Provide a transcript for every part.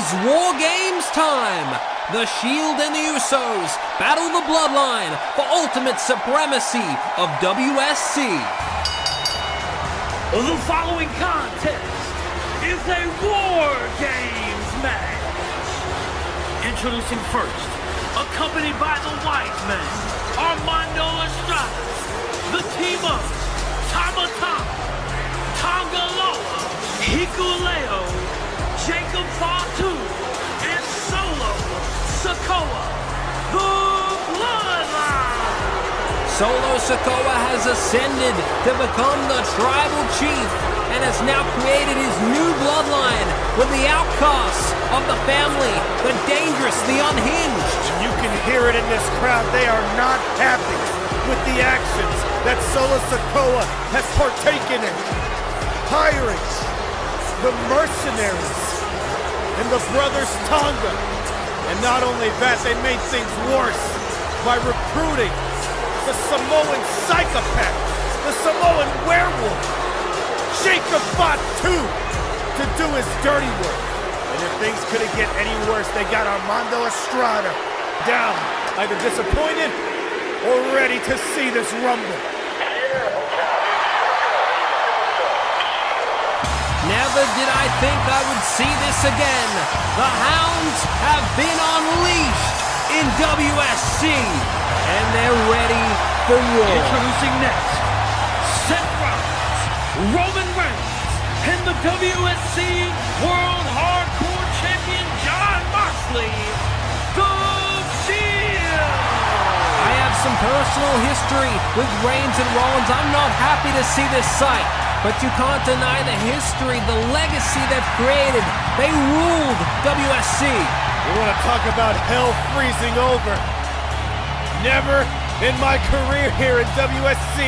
It's War Games time! The Shield and the Usos battle the Bloodline for ultimate supremacy of WSC. The following contest is a War Games match. Introducing first, accompanied by the Wise Men, Armando Estrada, the team of Tama Tonga Loa, Hikuleo, Jacob Fatu, and Solo Sikoa, the Bloodline. Solo Sikoa has ascended to become the tribal chief and has now created his new bloodline with the outcasts of the family, the dangerous, the unhinged. You can hear it in this crowd. They are not happy with the actions that Solo Sikoa has partaken in. Hiring the mercenaries and the brothers Tonga. And not only that, they made things worse by recruiting the Samoan psychopath, the Samoan werewolf, Jacob Fatu, to do his dirty work. And if things couldn't get any worse, they got Armando Estrada down, either disappointed or ready to see this rumble. Never did I think I would see this again. The hounds have been unleashed in WSC, and they're ready for war. Introducing next, Seth Rollins, Roman Reigns, and the WSC World Hardcore Champion Jon Moxley, the Shield. I have some personal history with Reigns and Rollins. I'm not happy to see this sight. But you can't deny the history, the legacy they've created. They ruled WSC. You want to talk about hell freezing over? Never in my career here in WSC,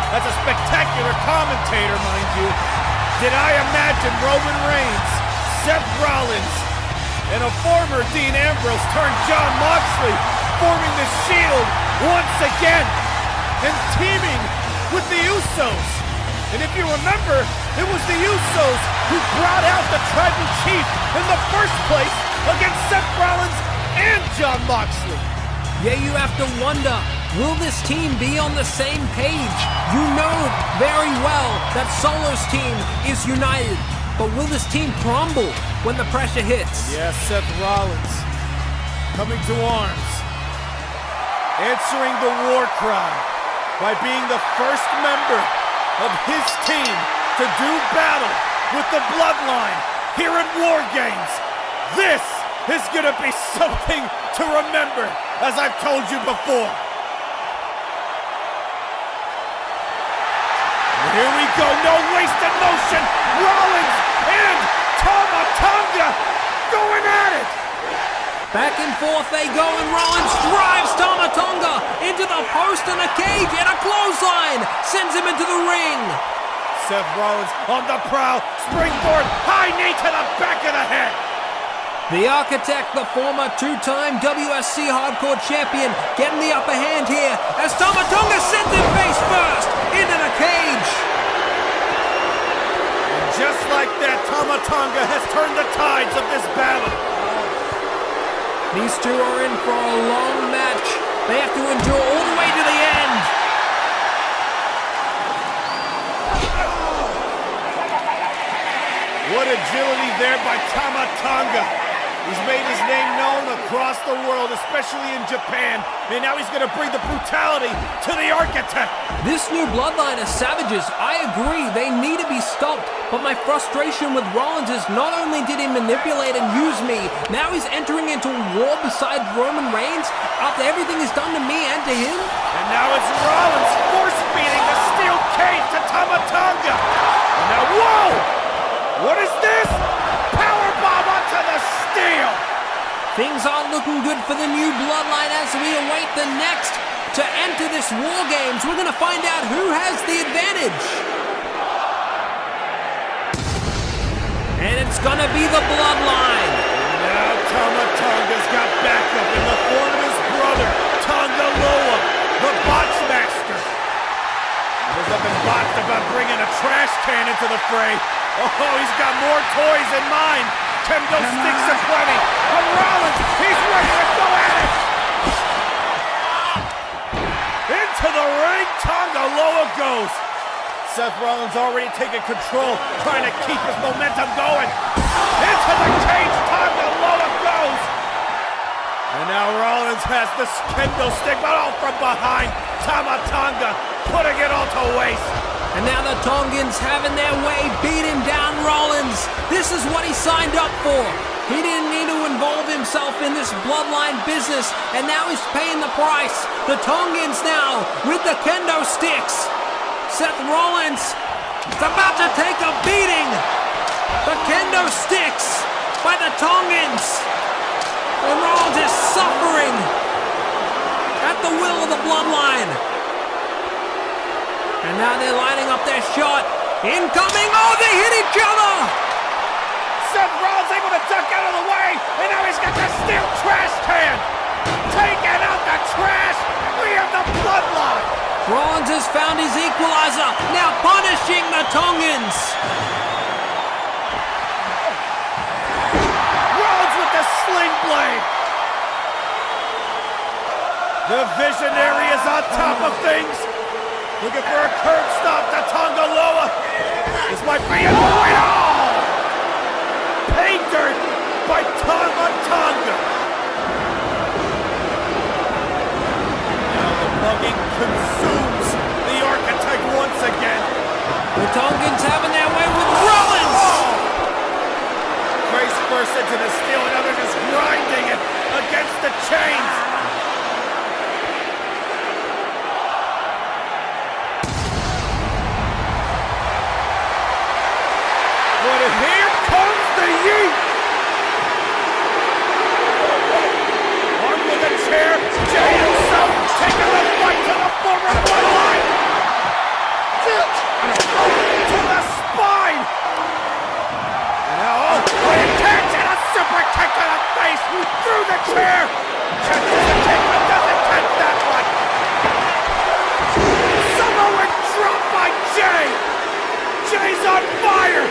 as a spectacular commentator, mind you, did I imagine Roman Reigns, Seth Rollins, and a former Dean Ambrose turned Jon Moxley forming the Shield once again and teaming with the Usos. And if you remember, it was the Usos who brought out the tribal chief in the first place against Seth Rollins and Jon Moxley. Yeah, you have to wonder, will this team be on the same page? You know very well that Solo's team is united, but will this team crumble when the pressure hits? Yes, Seth Rollins coming to arms, answering the war cry by being the first member of his team to do battle with the Bloodline here in War Games. This is gonna be something to remember, as I've told you before. Here we go, no wasted motion. Rollins and Tama Tonga going at it. Back and forth they go, and Rollins drives Tama Tonga into the post and a cage, and a clothesline sends him into the ring. Seth Rollins on the prowl, springboard, high knee to the back of the head. The Architect, the former two-time WSC Hardcore Champion, getting the upper hand here as Tama Tonga sends him face first into the cage. And just like that, Tama Tonga has turned the tides of this battle. These two are in for a long match. They have to endure all the way to the end. What agility there by Tama Tonga. He's made his name known across the world, especially in Japan. And now he's going to bring the brutality to the Architect. This new Bloodline is savages. I agree, they need to be stopped. But my frustration with Rollins is not only did he manipulate and use me, now he's entering into war beside Roman Reigns after everything he's done to me and to him. And now it's Rollins force-feeding the steel cage to Tama Tonga. And now, whoa! What is this? Powerbomb onto the steel! Things aren't looking good for the new Bloodline as we await the next to enter this War Games. We're going to find out who has the advantage. And it's gonna be the Bloodline. Now Tama Tonga's got backup in the form of his brother, Tonga Loa, the botch master. There's nothing botched about bringing a trash can into the fray. Oh, he's got more toys in mind Kendo sticks aplenty. But Rollins, he's ready to go at it. Into the ring, Tonga Loa goes. Seth Rollins already taking control, trying to keep his momentum going. Into the cage, Tonga Loa goes. And now Rollins has the kendo stick, but all from behind. Tama Tonga putting it all to waste. And now the Tongans having their way, beating down Rollins. This is what he signed up for. He didn't need to involve himself in this bloodline business, and now he's paying the price. The Tongans now with the kendo sticks. Seth Rollins is about to take a beating. The kendo sticks by the Tongans. And Rollins is suffering at the will of the bloodline. And now they're lining up their shot. Incoming! Oh, they hit each other! Seth Rollins able to duck out of the way, and now he's got the steel trash can. Taking out the trash. We have the bloodline. Rollins has found his equalizer, now punishing the Tongans. Rollins with the sling blade. The Visionary is on top of things. Looking for a curb stop to Tonga Loa. This might be it. Oh! Pay dirt by Tama Tonga. Now the mugging consumes the Architect once again. The Tongans having their way with Rollins. Face first into the steel, and now they're just grinding it against the chains. But here comes the yeet! Armed with a chair, Jey Uso taking the fight to the former bloodline! To the spine! And now, putting catch and a super kick to the face through the chair! Catches the kick but doesn't catch that one! Samoan drop by Jey! Jey's on fire!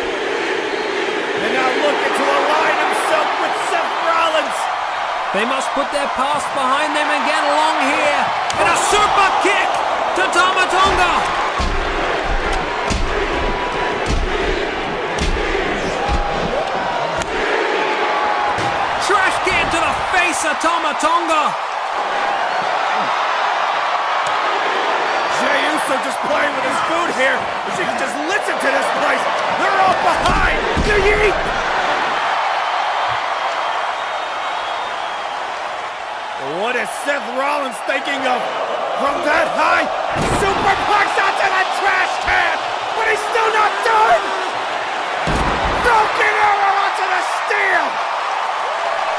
And now looking to align himself with Seth Rollins. They must put their past behind them and get along here. And a super kick to Tama Tonga. Trash can to the face of Tama Tonga. Jey Uso just playing with his food here. If you can just listen to this place. They're all behind. The yeet. What is Seth Rollins thinking of? From that high, superplex onto the trash can. But he's still not done. Broken arrow onto the steel.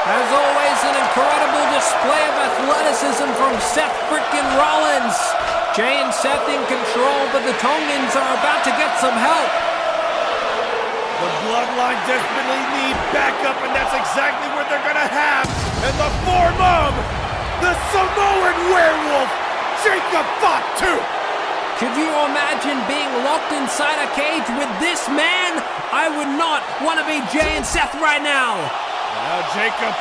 As always, an incredible display of athleticism from Seth frickin' Rollins. Jey and Seth in control, but the Tongans are about to get some help. The bloodline desperately need backup, and that's exactly what they're gonna have in the form of the Samoan werewolf, Jacob Fatu. Could you imagine being locked inside a cage with this man? I would not want to be Jey and Seth right now. Now Jacob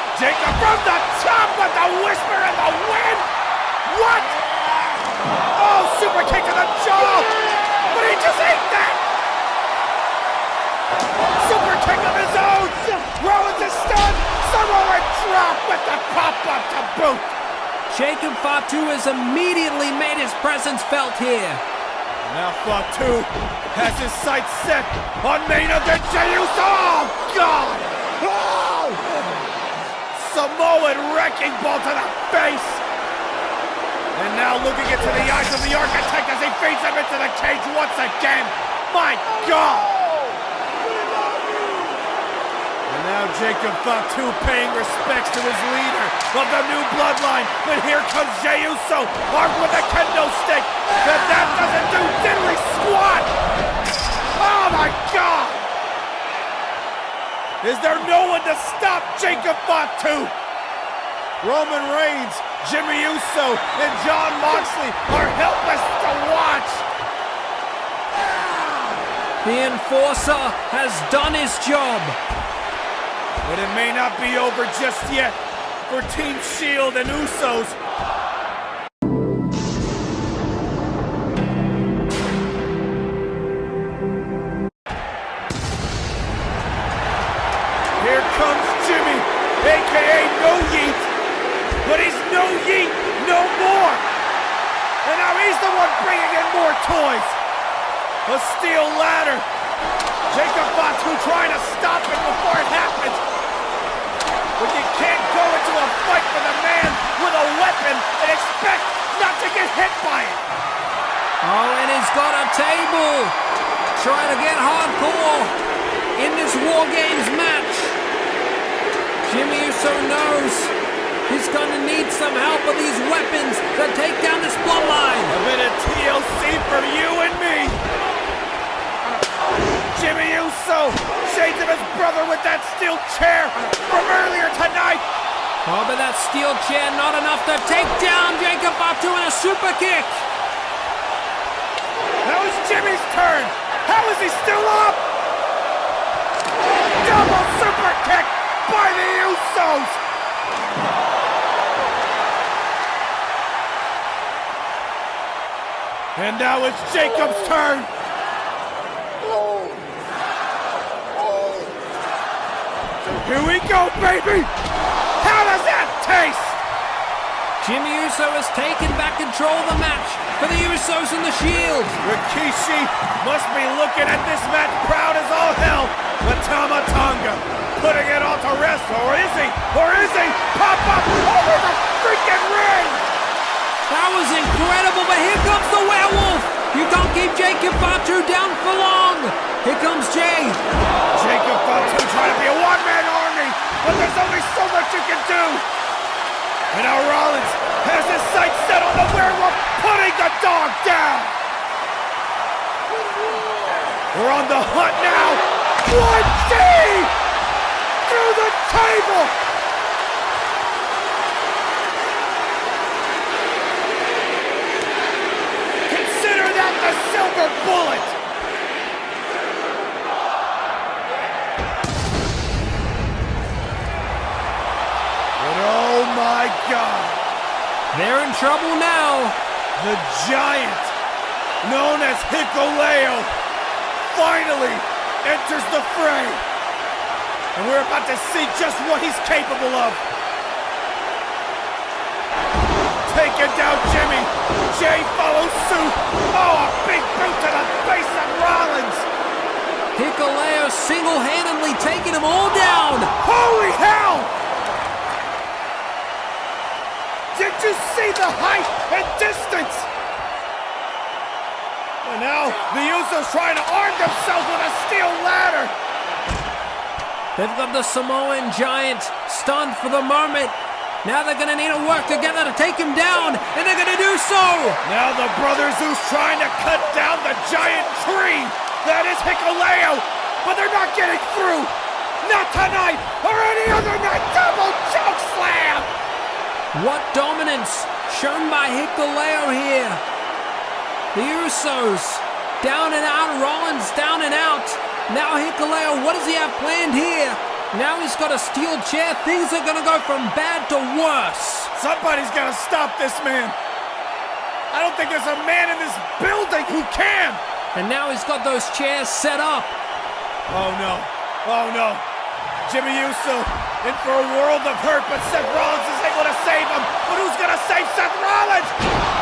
from the top with the whisper in the wind. What? Oh, super kick to the jaw, but he just ate that. Super kick of his own. Rollins is stunned. Samoan drop with the pop-up to boot. Jacob Fatu has immediately made his presence felt here. Now Fatu has his sights set on main event Jey Uso. Oh, God! Oh! Samoan wrecking ball to the face. And now looking into the eyes of the Architect as he feeds him into the cage once again. My God! And now Jacob Fatu paying respects to his leader of the new bloodline. But here comes Jey Uso, armed with a kendo stick. And that doesn't do diddly squat. Oh my God! Is there no one to stop Jacob Fatu? Roman Reigns, Jimmy Uso, and Jon Moxley are helpless to watch. The Enforcer has done his job. But it may not be over just yet for Team Shield and Usos. Here comes Jimmy, aka No Yeet. But he's No Yeet no more. And now he's the one bringing in more toys. A steel ladder. Jacob Fatu trying to stop it before it happens. But you can't go into a fight with a man with a weapon and expect not to get hit by it. Oh, and he's got a table. Trying to get hardcore in this War Games match. Jimmy Uso knows he's going to need some help with these weapons to take down this bloodline. A bit of TLC for you and me. Jimmy Uso, shades of his brother with that steel chair from earlier tonight. Oh, but that steel chair not enough to take down Jacob Fatu in a super kick. Now it's Jimmy's turn. How is he still up? Double super kick by the Usos. And now it's Jacob's turn. Here we go, baby! How does that taste? Jimmy Uso has taken back control of the match for the Usos and the Shield. Rikishi must be looking at this match proud as all hell. But Tama Tonga putting it all to rest, or is he? Or is he? Pop up over the freaking ring! That was incredible, but here comes the werewolf. You can't keep Jacob Fatu down for long. Here comes Jay. Jacob Fatu trying to be a one-man army, but there's only so much you can do. And now Rollins has his sights set on the werewolf, putting the dog down. We're on the hunt now. 1D through the table. Consider that the silver bullet. Oh my God! They're in trouble now. The giant, known as Hikuleo, finally enters the fray. And we're about to see just what he's capable of. Taking down Jimmy. Jay follows suit. Oh, a big boot to the face of Rollins. Hikuleo single-handedly taking them all down. Holy hell! Did you see the height and distance? And now the Usos trying to arm themselves with a steel ladder. They've got the Samoan giant stunned for the moment. Now they're going to need to work together to take him down, and they're going to do so. Now the Brothers Zeus trying to cut down the giant tree that is Hikuleo, but they're not getting through. Not tonight or any other night. Double choke slam. What dominance shown by Hikuleo here. The Usos down and out, Rollins down and out. Now Hikuleo, what does he have planned here? Now he's got a steel chair. Things are going to go from bad to worse. Somebody's got to stop this man. I don't think there's a man in this building who can. And now he's got those chairs set up. Oh no. Oh no. Jimmy Uso in for a world of hurt, but Seth Rollins is able to save him. But who's going to save Seth Rollins?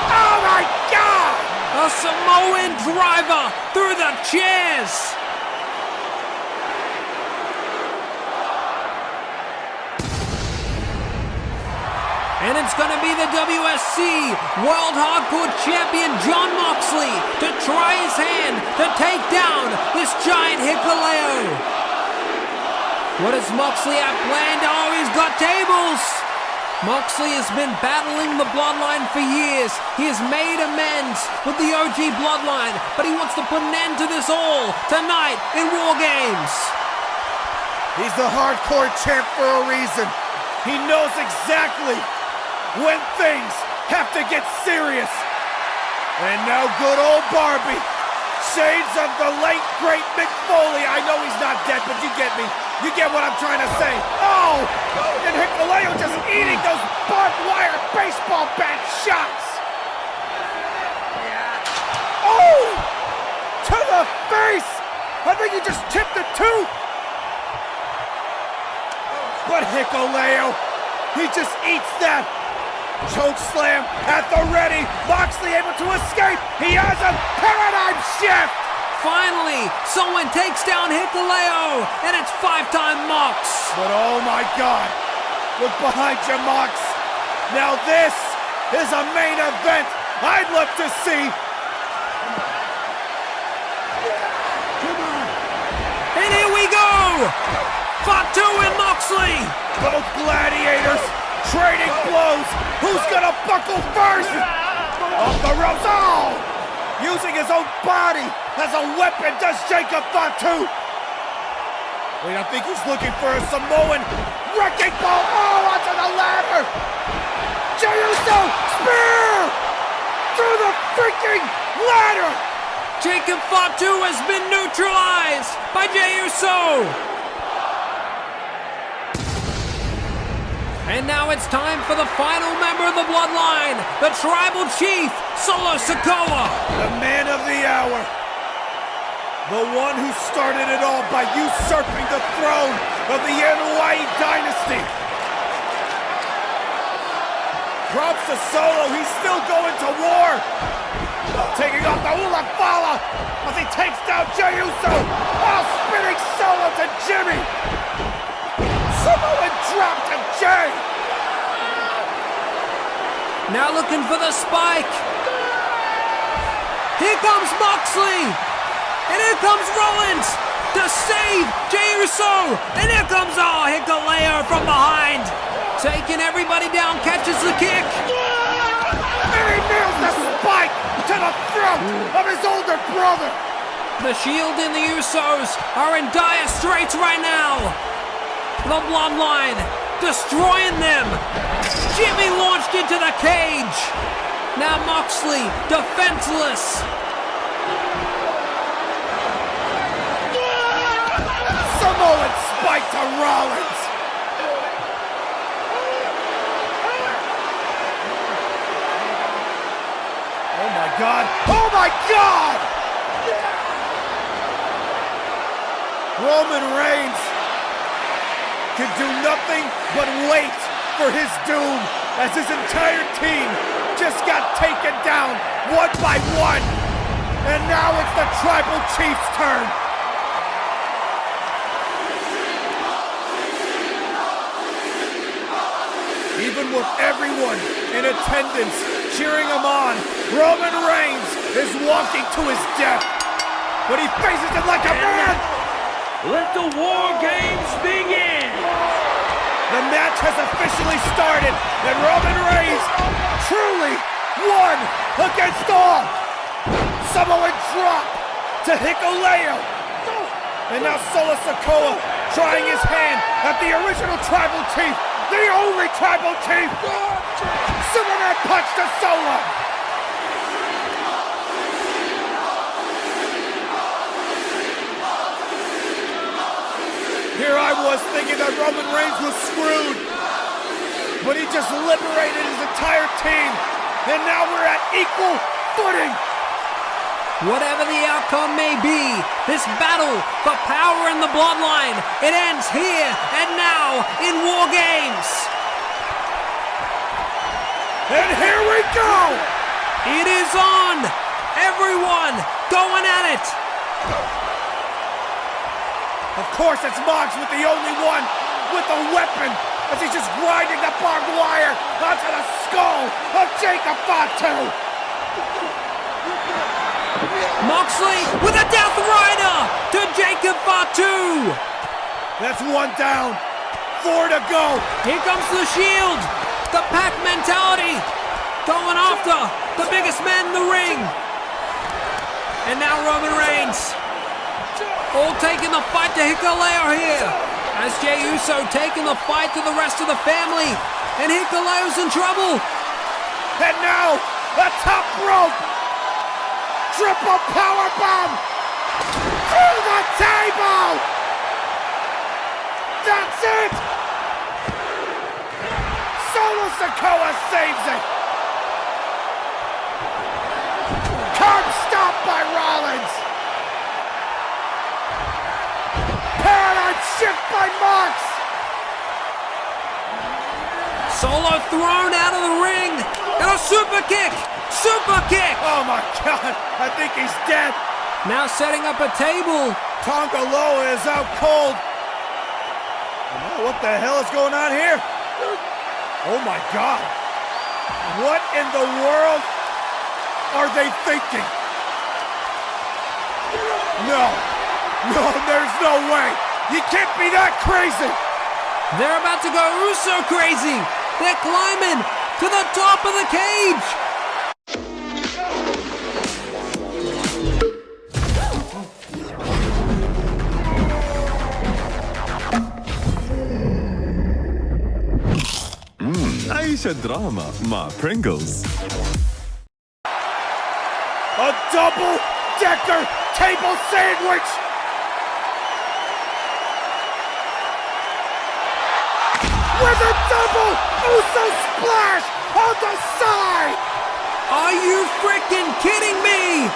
Oh my God! A Samoan driver through the chairs. And it's going to be the WSC World Hardcore Champion Jon Moxley to try his hand to take down this giant Hikuleo. What does Moxley have planned? Oh, he's got tables! Moxley has been battling the bloodline for years. He has made amends with the OG bloodline, but he wants to put an end to this all tonight in War Games. He's the hardcore champ for a reason. He knows exactly when things have to get serious. And now good old Barbie, shades of the late great Mick Foley. I know he's not dead, but you get me. You get what I'm trying to say. Oh! And Hikuleo just eating those barbed wire baseball bat shots. Oh! To the face! I think he just chipped a tooth. But Hikuleo, he just eats that. Choke slam at the ready. Moxley able to escape. He has a paradigm shift. Finally, someone takes down Hikuleo, and it's 5-time Mox. But oh my God, look behind you, Mox. Now this is a main event I'd love to see. And here we go! Fatu and Moxley! Both gladiators trading blows. Who's gonna buckle first? Off the ropes. Oh! Using his own body as a weapon does Jacob Fatu. Wait, I think he's looking for a Samoan wrecking ball. Oh, onto the ladder. Jey Uso, spear! Through the freaking ladder! Jacob Fatu has been neutralized by Jey Uso. And now it's time for the final member of the bloodline, the Tribal Chief, Solo Sikoa. The man of the hour. The one who started it all by usurping the throne of the Anoa'i dynasty. Props to Solo, he's still going to war. Taking off the Ula Fala as he takes down Jey Uso. Oh, spinning Solo to Jimmy. Samoa drop to Jey. Now looking for the spike. Here comes Moxley. And here comes Rollins to save Jey Uso. And here comes Hikuleo from behind. Taking everybody down, catches the kick. And he nails the spike to the throat of his older brother. The Shield and the Usos are in dire straits right now. The bloodline destroying them. Jimmy launched into the cage. Now Moxley defenseless. Samoan spike to Rollins. Oh my God. Oh my God! Roman Reigns can do nothing but wait for his doom as his entire team just got taken down one by one. And now it's the Tribal Chief's turn. Even with everyone in attendance cheering him on, Roman Reigns is walking to his death. But he faces it like a man. Let the War Games begin! The match has officially started, and Roman Reigns truly won against all. Samoan drop to Hikuleo. And now Solo Sikoa trying his hand at the original Tribal Chief, the only Tribal Chief. Superman punch to Solo. Here I was thinking that Roman Reigns was screwed, but he just liberated his entire team, and now we're at equal footing. Whatever the outcome may be, this battle for power in the bloodline, it ends here and now in War Games. And here we go! It is on! Everyone going at it! Of course, it's Mox with the only one with a weapon as he's just grinding the barbed wire onto the skull of Jacob Fatu. Moxley with a Death Rider to Jacob Fatu. That's one down, 4 to go. Here comes the Shield. The pack mentality going after the biggest man in the ring. And now Roman Reigns. All taking the fight to Hikuleo here. As Jey Uso taking the fight to the rest of the family. And Hikuleo's in trouble. And now, the top rope. Triple powerbomb. Through the table. That's it! Solo Sikoa saves it! Curb stop by Rollins! Paradigm shift by Mox! Solo thrown out of the ring. And a super kick. Super kick. Oh my God, I think he's dead. Now setting up a table. Tonga Loa is out cold. Oh, what the hell is going on here? Oh my God. What in the world are they thinking? No, there's no way. You can't be that crazy. They're about to go Uso crazy. They're climbing to the top of the cage. عيش الدراما مع Pringles. A double-decker table sandwich! With a double Uso splash on the side! Are you freaking kidding me?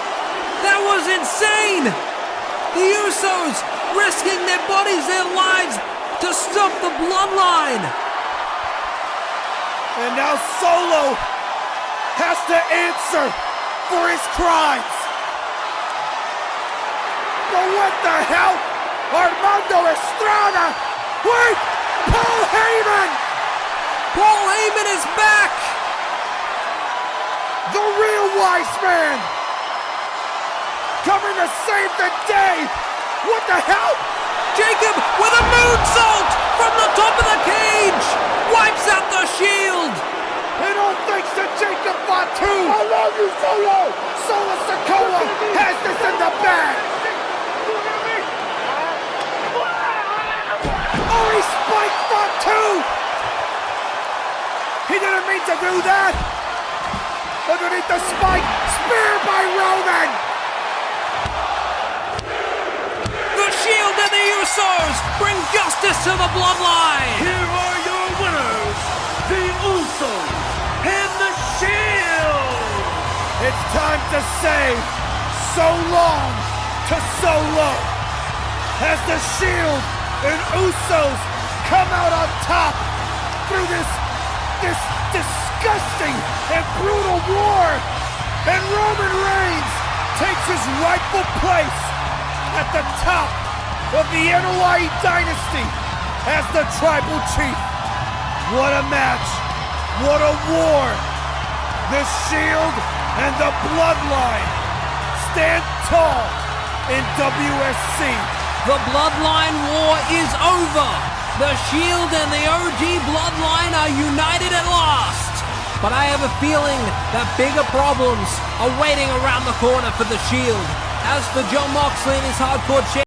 That was insane. The Usos risking their bodies, their lives to stop the bloodline. And now Solo has to answer for his crimes. But what the hell? Armando Estrada! Wait! Paul Heyman! Paul Heyman is back! The real wise man! Coming to save the day! What the hell? Jacob with a moonsault from the top of the cage! Wipes out the shield! And all thanks to Jacob Fatu! I love you, Solo! Solo Sikoa has this in the bag! Oh, he spiked Fatu! He didn't mean to do that! Underneath the spike, spear by Roman! The Shield and the Usos bring justice to the bloodline! Here are your winners, the Usos and the Shield! It's time to say so long to Solo as the Shield and Usos come out on top through this disgusting and brutal war, and Roman Reigns takes his rightful place at the top of the NOI dynasty as the tribal chief. What a match! What a war! The Shield and the Bloodline stand tall in WSC. The Bloodline War is over! The Shield and the OG Bloodline are united at last! But I have a feeling that bigger problems are waiting around the corner for the Shield. As for John Moxley and his hardcore champion,